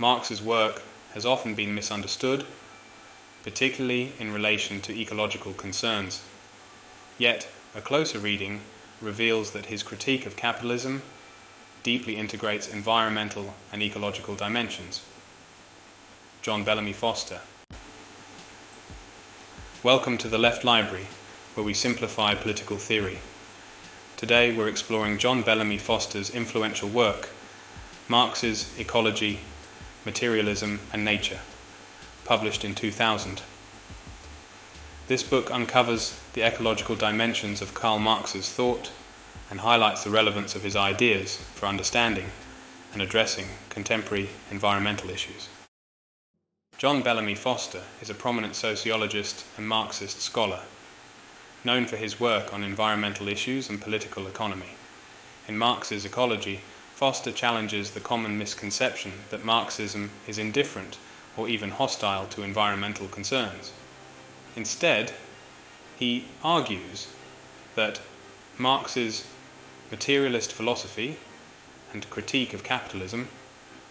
Marx's work has often been misunderstood, particularly in relation to ecological concerns. Yet, a closer reading reveals that his critique of capitalism deeply integrates environmental and ecological dimensions. John Bellamy Foster. Welcome to the Left Library, where we simplify political theory. Today we're exploring John Bellamy Foster's influential work, Marx's Ecology, Materialism and Nature, published in 2000. This book uncovers the ecological dimensions of Karl Marx's thought and highlights the relevance of his ideas for understanding and addressing contemporary environmental issues. John Bellamy Foster is a prominent sociologist and Marxist scholar, known for his work on environmental issues and political economy. In Marx's Ecology, Foster challenges the common misconception that Marxism is indifferent or even hostile to environmental concerns. Instead, he argues that Marx's materialist philosophy and critique of capitalism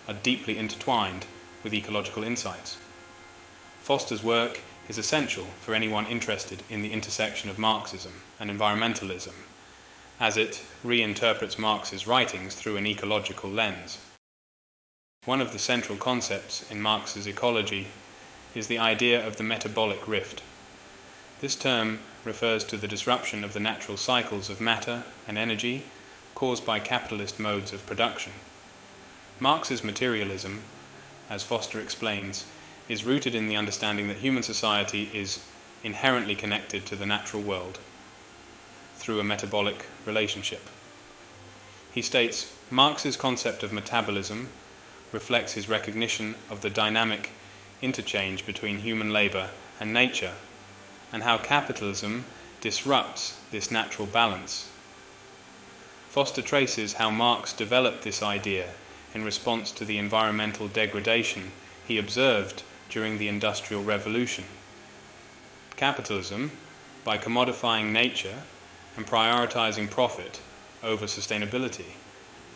are deeply intertwined with ecological insights. Foster's work is essential for anyone interested in the intersection of Marxism and environmentalism, as it reinterprets Marx's writings through an ecological lens. One of the central concepts in Marx's Ecology is the idea of the metabolic rift. This term refers to the disruption of the natural cycles of matter and energy caused by capitalist modes of production. Marx's materialism, as Foster explains, is rooted in the understanding that human society is inherently connected to the natural world through a metabolic relationship. He states, Marx's concept of metabolism reflects his recognition of the dynamic interchange between human labor and nature, and how capitalism disrupts this natural balance. Foster traces how Marx developed this idea in response to the environmental degradation he observed during the Industrial Revolution. Capitalism, by commodifying nature and prioritizing profit over sustainability,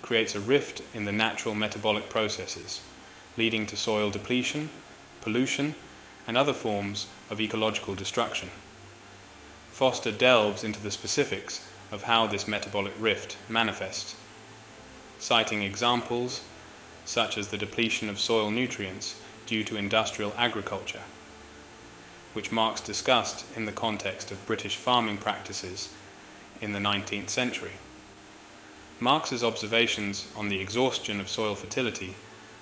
creates a rift in the natural metabolic processes, leading to soil depletion, pollution, and other forms of ecological destruction. Foster delves into the specifics of how this metabolic rift manifests, citing examples such as the depletion of soil nutrients due to industrial agriculture, which Marx discussed in the context of British farming practices in the 19th century. Marx's observations on the exhaustion of soil fertility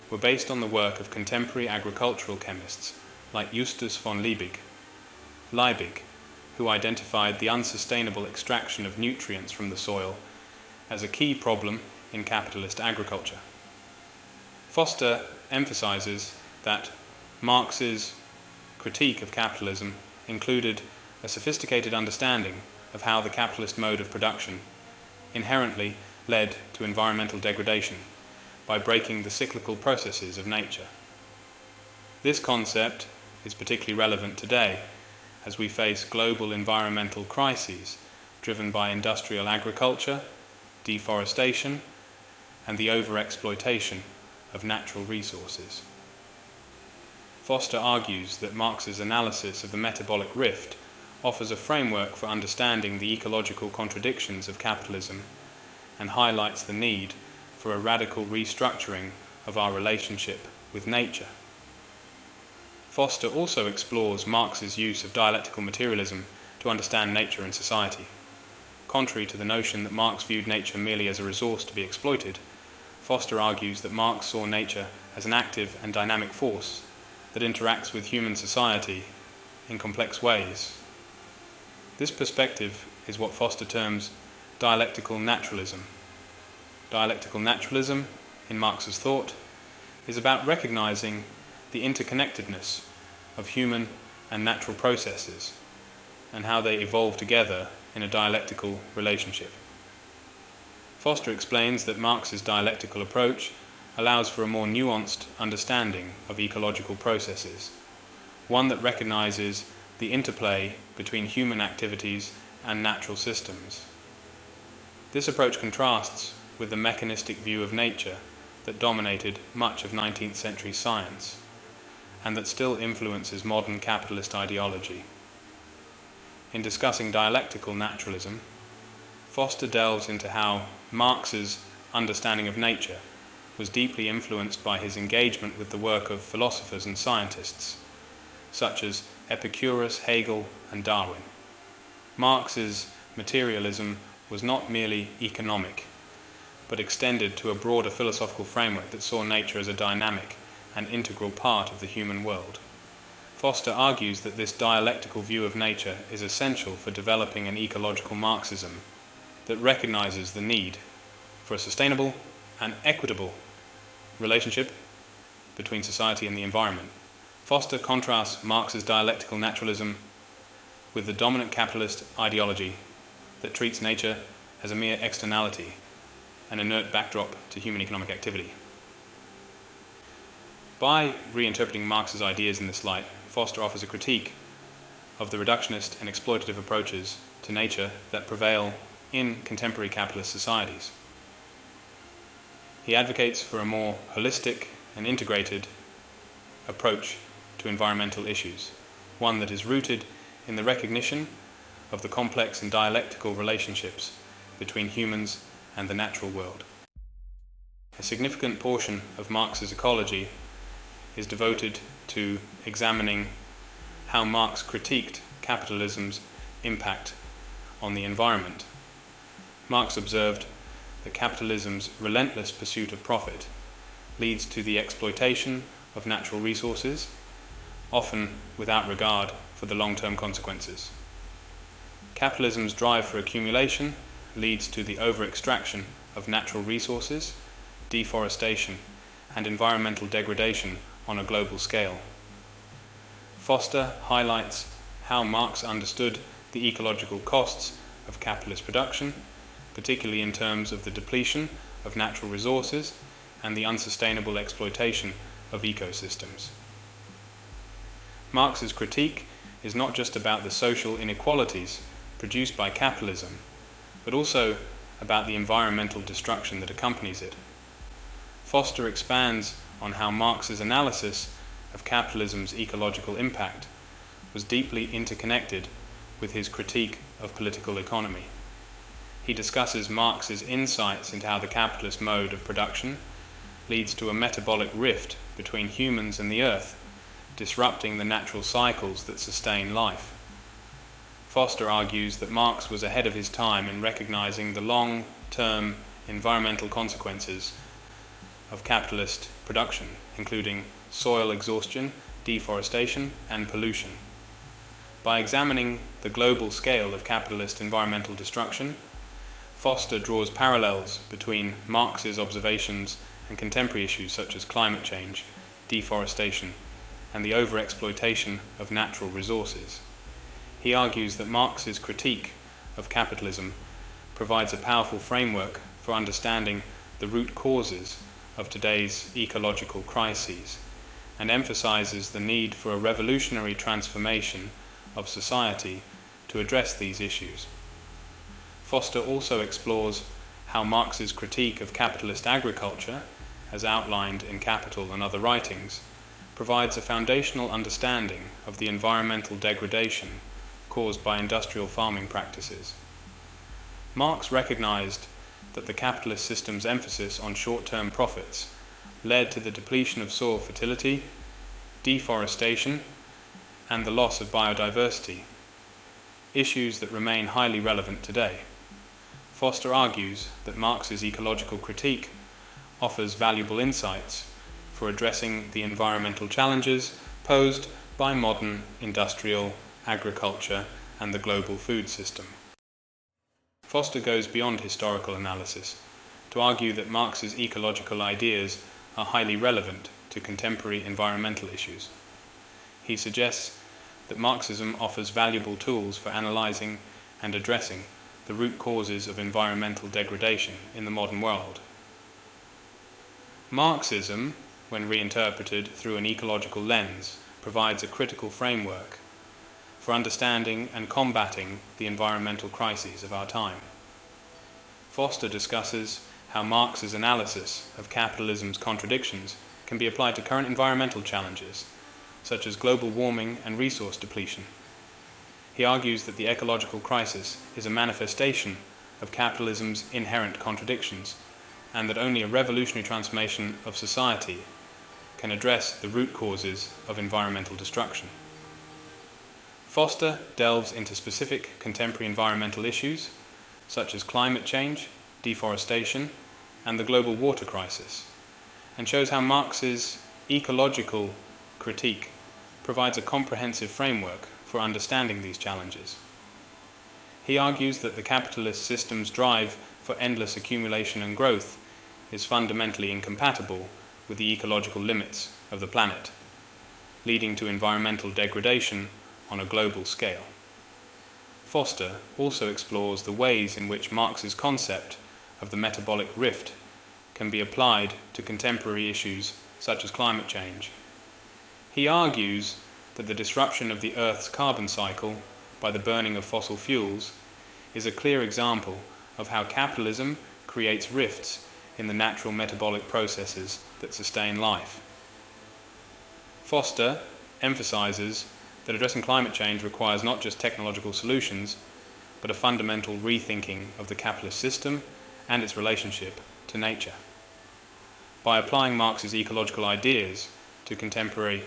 were based on the work of contemporary agricultural chemists like Justus von Liebig, who identified the unsustainable extraction of nutrients from the soil as a key problem in capitalist agriculture. Foster emphasizes that Marx's critique of capitalism included a sophisticated understanding of how the capitalist mode of production inherently led to environmental degradation by breaking the cyclical processes of nature. This concept is particularly relevant today as we face global environmental crises driven by industrial agriculture, deforestation, and the overexploitation of natural resources. Foster argues that Marx's analysis of the metabolic rift offers a framework for understanding the ecological contradictions of capitalism and highlights the need for a radical restructuring of our relationship with nature. Foster also explores Marx's use of dialectical materialism to understand nature and society. Contrary to the notion that Marx viewed nature merely as a resource to be exploited, Foster argues that Marx saw nature as an active and dynamic force that interacts with human society in complex ways. This perspective is what Foster terms dialectical naturalism. Dialectical naturalism, in Marx's thought, is about recognizing the interconnectedness of human and natural processes and how they evolve together in a dialectical relationship. Foster explains that Marx's dialectical approach allows for a more nuanced understanding of ecological processes, one that recognizes the interplay between human activities and natural systems. This approach contrasts with the mechanistic view of nature that dominated much of 19th century science, and that still influences modern capitalist ideology. In discussing dialectical naturalism, Foster delves into how Marx's understanding of nature was deeply influenced by his engagement with the work of philosophers and scientists, such as Epicurus, Hegel, and Darwin. Marx's materialism was not merely economic, but extended to a broader philosophical framework that saw nature as a dynamic and integral part of the human world. Foster argues that this dialectical view of nature is essential for developing an ecological Marxism that recognizes the need for a sustainable and equitable relationship between society and the environment. Foster contrasts Marx's dialectical naturalism with the dominant capitalist ideology that treats nature as a mere externality, an inert backdrop to human economic activity. By reinterpreting Marx's ideas in this light, Foster offers a critique of the reductionist and exploitative approaches to nature that prevail in contemporary capitalist societies. He advocates for a more holistic and integrated approach to environmental issues, one that is rooted in the recognition of the complex and dialectical relationships between humans and the natural world. A significant portion of Marx's Ecology is devoted to examining how Marx critiqued capitalism's impact on the environment. Marx observed that capitalism's relentless pursuit of profit leads to the exploitation of natural resources, often without regard for the long-term consequences. Capitalism's drive for accumulation leads to the over-extraction of natural resources, deforestation, and environmental degradation on a global scale. Foster highlights how Marx understood the ecological costs of capitalist production, particularly in terms of the depletion of natural resources and the unsustainable exploitation of ecosystems. Marx's critique is not just about the social inequalities produced by capitalism, but also about the environmental destruction that accompanies it. Foster expands on how Marx's analysis of capitalism's ecological impact was deeply interconnected with his critique of political economy. He discusses Marx's insights into how the capitalist mode of production leads to a metabolic rift between humans and the earth, disrupting the natural cycles that sustain life. Foster argues that Marx was ahead of his time in recognizing the long-term environmental consequences of capitalist production, including soil exhaustion, deforestation, and pollution. By examining the global scale of capitalist environmental destruction, Foster draws parallels between Marx's observations and contemporary issues such as climate change, deforestation, and the overexploitation of natural resources. He argues that Marx's critique of capitalism provides a powerful framework for understanding the root causes of today's ecological crises, and emphasizes the need for a revolutionary transformation of society to address these issues. Foster also explores how Marx's critique of capitalist agriculture, as outlined in Capital and other writings, provides a foundational understanding of the environmental degradation caused by industrial farming practices. Marx recognized that the capitalist system's emphasis on short-term profits led to the depletion of soil fertility, deforestation, and the loss of biodiversity, issues that remain highly relevant today. Foster argues that Marx's ecological critique offers valuable insights for addressing the environmental challenges posed by modern industrial agriculture and the global food system. Foster goes beyond historical analysis to argue that Marx's ecological ideas are highly relevant to contemporary environmental issues. He suggests that Marxism offers valuable tools for analyzing and addressing the root causes of environmental degradation in the modern world. Marxism, when reinterpreted through an ecological lens, provides a critical framework for understanding and combating the environmental crises of our time. Foster discusses how Marx's analysis of capitalism's contradictions can be applied to current environmental challenges, such as global warming and resource depletion. He argues that the ecological crisis is a manifestation of capitalism's inherent contradictions, and that only a revolutionary transformation of society can address the root causes of environmental destruction. Foster delves into specific contemporary environmental issues, such as climate change, deforestation, and the global water crisis, and shows how Marx's ecological critique provides a comprehensive framework for understanding these challenges. He argues that the capitalist system's drive for endless accumulation and growth is fundamentally incompatible with the ecological limits of the planet, leading to environmental degradation on a global scale. Foster also explores the ways in which Marx's concept of the metabolic rift can be applied to contemporary issues such as climate change. He argues that the disruption of the Earth's carbon cycle by the burning of fossil fuels is a clear example of how capitalism creates rifts in the natural metabolic processes that sustain life. Foster emphasizes that addressing climate change requires not just technological solutions, but a fundamental rethinking of the capitalist system and its relationship to nature. By applying Marx's ecological ideas to contemporary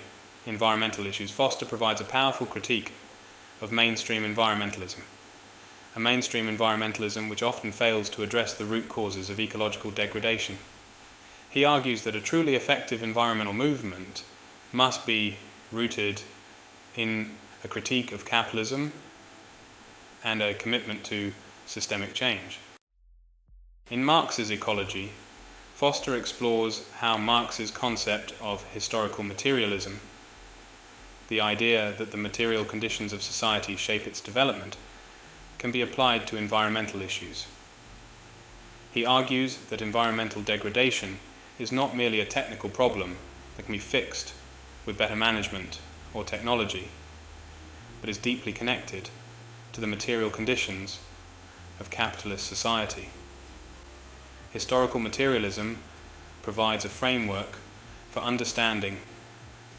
environmental issues, Foster provides a powerful critique of mainstream environmentalism, a mainstream environmentalism which often fails to address the root causes of ecological degradation. He argues that a truly effective environmental movement must be rooted in a critique of capitalism and a commitment to systemic change. In Marx's Ecology, Foster explores how Marx's concept of historical materialism, the idea that the material conditions of society shape its development, can be applied to environmental issues. He argues that environmental degradation is not merely a technical problem that can be fixed with better management or technology, but is deeply connected to the material conditions of capitalist society. Historical materialism provides a framework for understanding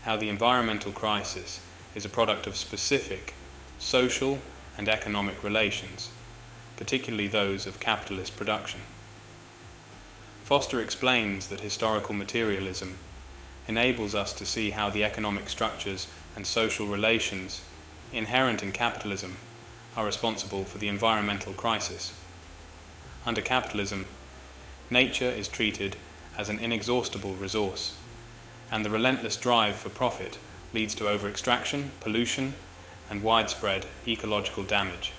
how the environmental crisis is a product of specific social and economic relations, particularly those of capitalist production. Foster explains that historical materialism enables us to see how the economic structures and social relations inherent in capitalism are responsible for the environmental crisis. Under capitalism, nature is treated as an inexhaustible resource, and the relentless drive for profit leads to over-extraction, pollution, and widespread ecological damage.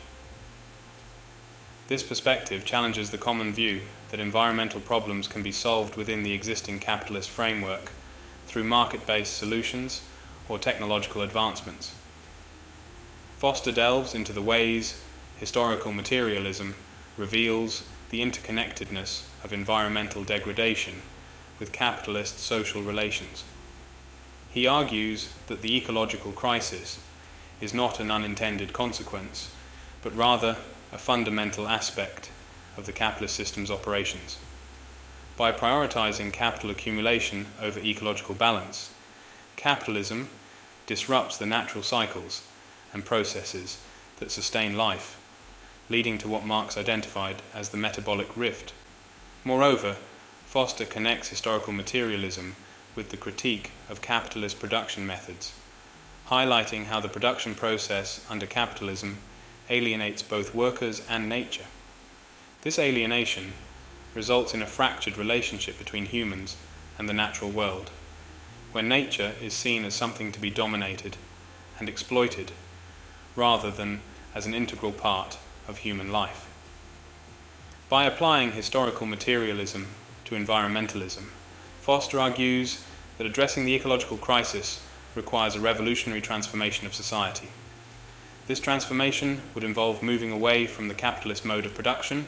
This perspective challenges the common view that environmental problems can be solved within the existing capitalist framework through market-based solutions or technological advancements. Foster delves into the ways historical materialism reveals the interconnectedness of environmental degradation with capitalist social relations. He argues that the ecological crisis is not an unintended consequence, but rather a fundamental aspect of the capitalist system's operations. By prioritizing capital accumulation over ecological balance, capitalism disrupts the natural cycles and processes that sustain life, leading to what Marx identified as the metabolic rift. Moreover, Foster connects historical materialism with the critique of capitalist production methods, highlighting how the production process under capitalism alienates both workers and nature. This alienation results in a fractured relationship between humans and the natural world, where nature is seen as something to be dominated and exploited, rather than as an integral part of human life. By applying historical materialism to environmentalism, Foster argues that addressing the ecological crisis requires a revolutionary transformation of society. This transformation would involve moving away from the capitalist mode of production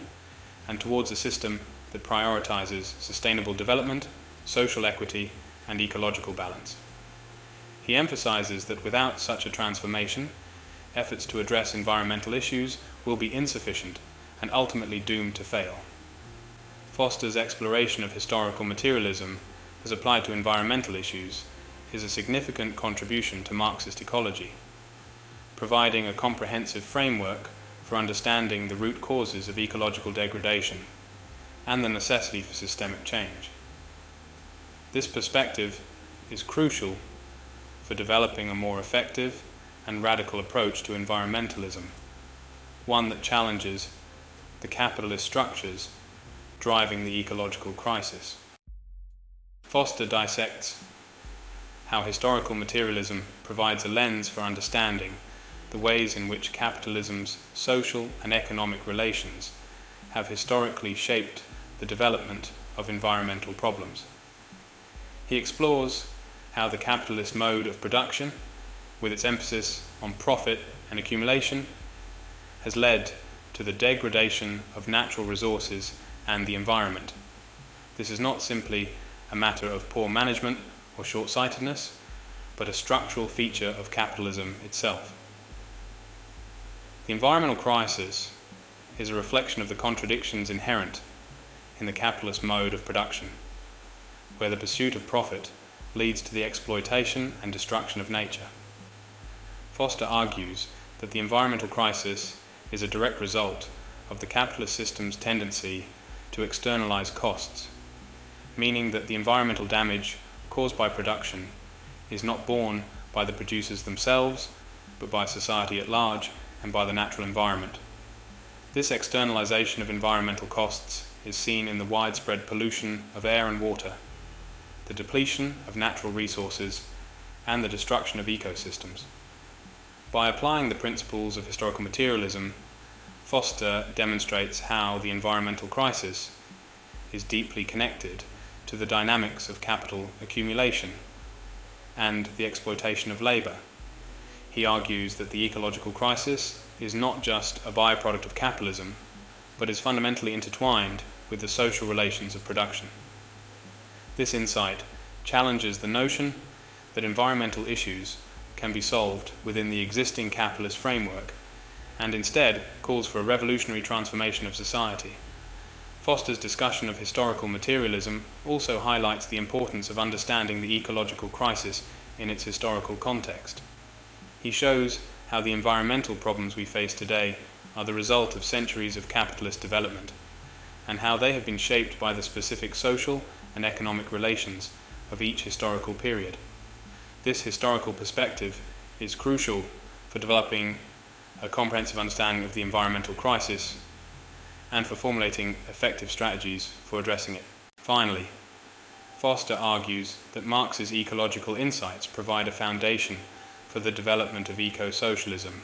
and towards a system that prioritizes sustainable development, social equity, and ecological balance. He emphasizes that without such a transformation, efforts to address environmental issues will be insufficient and ultimately doomed to fail. Foster's exploration of historical materialism as applied to environmental issues is a significant contribution to Marxist ecology, providing a comprehensive framework for understanding the root causes of ecological degradation and the necessity for systemic change. This perspective is crucial for developing a more effective and radical approach to environmentalism, one that challenges the capitalist structures driving the ecological crisis. Foster dissects how historical materialism provides a lens for understanding the ways in which capitalism's social and economic relations have historically shaped the development of environmental problems. He explores how the capitalist mode of production, with its emphasis on profit and accumulation, has led to the degradation of natural resources and the environment. This is not simply a matter of poor management or short-sightedness, but a structural feature of capitalism itself. The environmental crisis is a reflection of the contradictions inherent in the capitalist mode of production, where the pursuit of profit leads to the exploitation and destruction of nature. Foster argues that the environmental crisis is a direct result of the capitalist system's tendency to externalize costs, meaning that the environmental damage caused by production is not borne by the producers themselves, but by society at large and by the natural environment. This externalization of environmental costs is seen in the widespread pollution of air and water, the depletion of natural resources, and the destruction of ecosystems. By applying the principles of historical materialism, Foster demonstrates how the environmental crisis is deeply connected to the dynamics of capital accumulation and the exploitation of labor. He argues that the ecological crisis is not just a byproduct of capitalism, but is fundamentally intertwined with the social relations of production. This insight challenges the notion that environmental issues can be solved within the existing capitalist framework, and instead calls for a revolutionary transformation of society. Foster's discussion of historical materialism also highlights the importance of understanding the ecological crisis in its historical context. He shows how the environmental problems we face today are the result of centuries of capitalist development, and how they have been shaped by the specific social and economic relations of each historical period. This historical perspective is crucial for developing a comprehensive understanding of the environmental crisis and for formulating effective strategies for addressing it. Finally, Foster argues that Marx's ecological insights provide a foundation for the development of Eco-Socialism,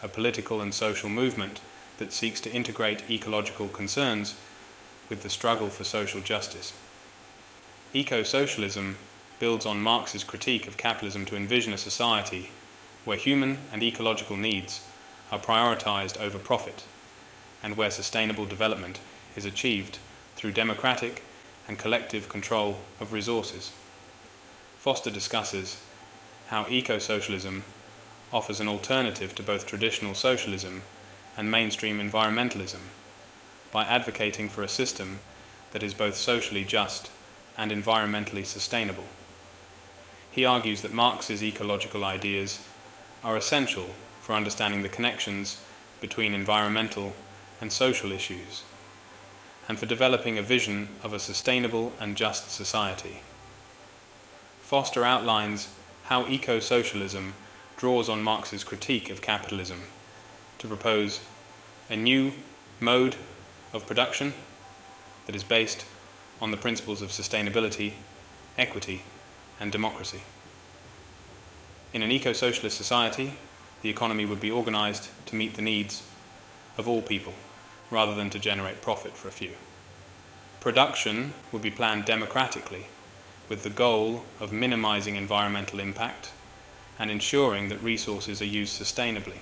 a political and social movement that seeks to integrate ecological concerns with the struggle for social justice. Eco-Socialism builds on Marx's critique of capitalism to envision a society where human and ecological needs are prioritized over profit, and where sustainable development is achieved through democratic and collective control of resources. Foster discusses how eco-socialism offers an alternative to both traditional socialism and mainstream environmentalism by advocating for a system that is both socially just and environmentally sustainable. He argues that Marx's ecological ideas are essential for understanding the connections between environmental and social issues, and for developing a vision of a sustainable and just society. Foster outlines how eco-socialism draws on Marx's critique of capitalism to propose a new mode of production that is based on the principles of sustainability, equity, and democracy. In an eco-socialist society, the economy would be organized to meet the needs of all people, rather than to generate profit for a few. Production would be planned democratically, with the goal of minimizing environmental impact and ensuring that resources are used sustainably.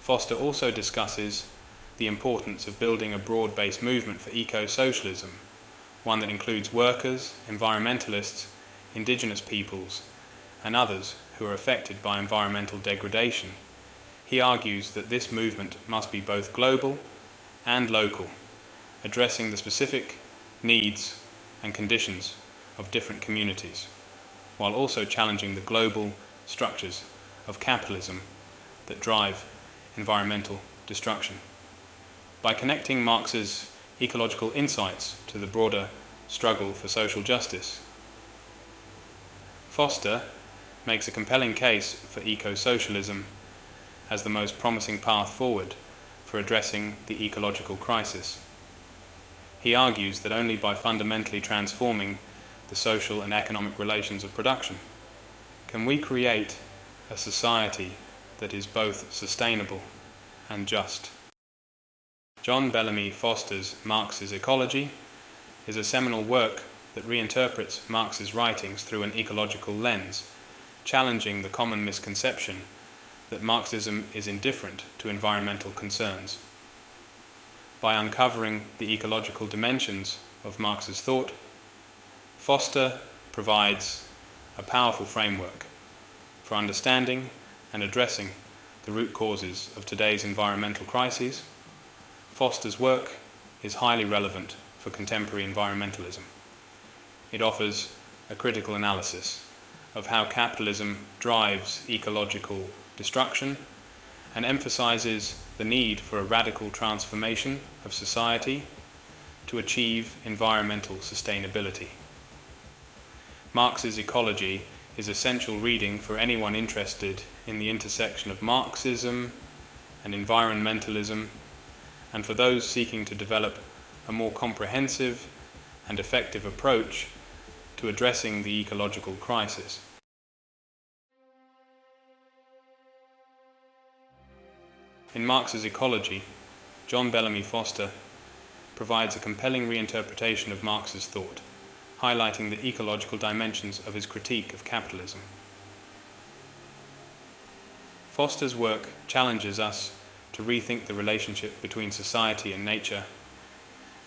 Foster also discusses the importance of building a broad-based movement for eco-socialism, one that includes workers, environmentalists, indigenous peoples, and others who are affected by environmental degradation. He argues that this movement must be both global and local, addressing the specific needs and conditions of different communities, while also challenging the global structures of capitalism that drive environmental destruction. By connecting Marx's ecological insights to the broader struggle for social justice, Foster makes a compelling case for eco-socialism as the most promising path forward for addressing the ecological crisis. He argues that only by fundamentally transforming the social and economic relations of production can we create a society that is both sustainable and just. John Bellamy Foster's Marx's Ecology is a seminal work that reinterprets Marx's writings through an ecological lens, challenging the common misconception that Marxism is indifferent to environmental concerns. By uncovering the ecological dimensions of Marx's thought, Foster provides a powerful framework for understanding and addressing the root causes of today's environmental crises. Foster's work is highly relevant for contemporary environmentalism. It offers a critical analysis of how capitalism drives ecological destruction and emphasizes the need for a radical transformation of society to achieve environmental sustainability. Marx's Ecology is essential reading for anyone interested in the intersection of Marxism and environmentalism, and for those seeking to develop a more comprehensive and effective approach to addressing the ecological crisis. In Marx's Ecology, John Bellamy Foster provides a compelling reinterpretation of Marx's thought, highlighting the ecological dimensions of his critique of capitalism. Foster's work challenges us to rethink the relationship between society and nature,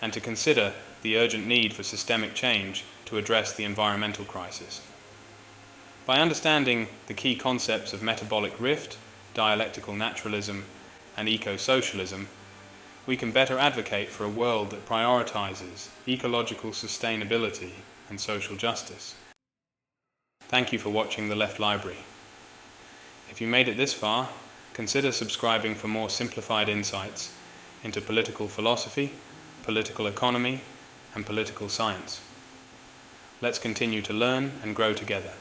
and to consider the urgent need for systemic change to address the environmental crisis. By understanding the key concepts of Metabolic Rift, Dialectical Naturalism, and Eco-Socialism, we can better advocate for a world that prioritizes ecological sustainability and social justice. Thank you for watching The Left Library. If you made it this far, consider subscribing for more simplified insights into political philosophy, political economy, and political science. Let's continue to learn and grow together.